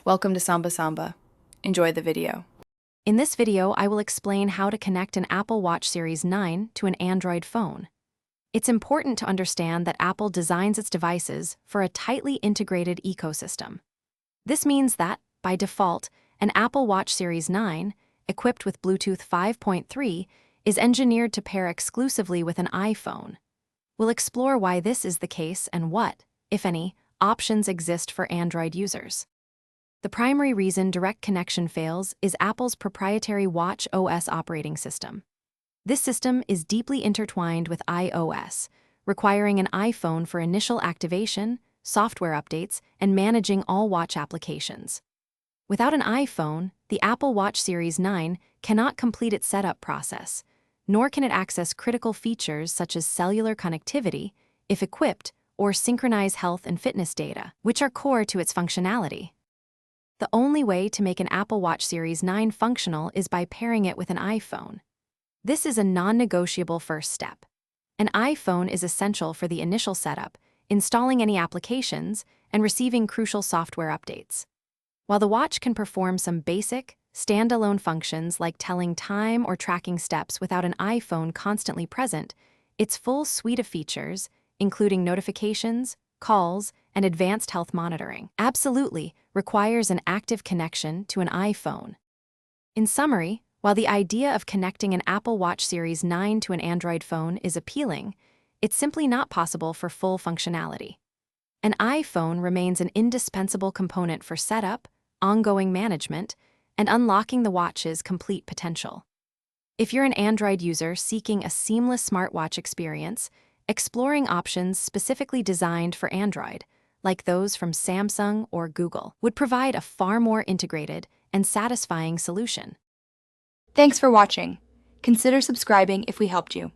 Welcome to Samba Samba. Enjoy the video. In this video, I will explain how to connect an Apple Watch Series 9 to an Android phone. It's important to understand that Apple designs its devices for a tightly integrated ecosystem. This means that, by default, an Apple Watch Series 9, equipped with Bluetooth 5.3, is engineered to pair exclusively with an iPhone. We'll explore why this is the case and what, if any, options exist for Android users. The primary reason direct connection fails is Apple's proprietary Watch OS operating system. This system is deeply intertwined with iOS, requiring an iPhone for initial activation, software updates, and managing all watch applications. Without an iPhone, the Apple Watch Series 9 cannot complete its setup process, nor can it access critical features such as cellular connectivity, if equipped, or synchronize health and fitness data, which are core to its functionality. The only way to make an Apple Watch Series 9 functional is by pairing it with an iPhone. This is a non-negotiable first step. An iPhone is essential for the initial setup, installing any applications, and receiving crucial software updates. While the watch can perform some basic, standalone functions like telling time or tracking steps without an iPhone constantly present, its full suite of features, including notifications, calls, and advanced health monitoring, absolutely requires an active connection to an iPhone. In summary, while the idea of connecting an Apple Watch Series 9 to an Android phone is appealing, it's simply not possible for full functionality. An iPhone remains an indispensable component for setup, ongoing management, and unlocking the watch's complete potential. If you're an Android user seeking a seamless smartwatch experience, exploring options specifically designed for Android, like those from Samsung or Google, would provide a far more integrated and satisfying solution. Thanks for watching. Consider subscribing if we helped you.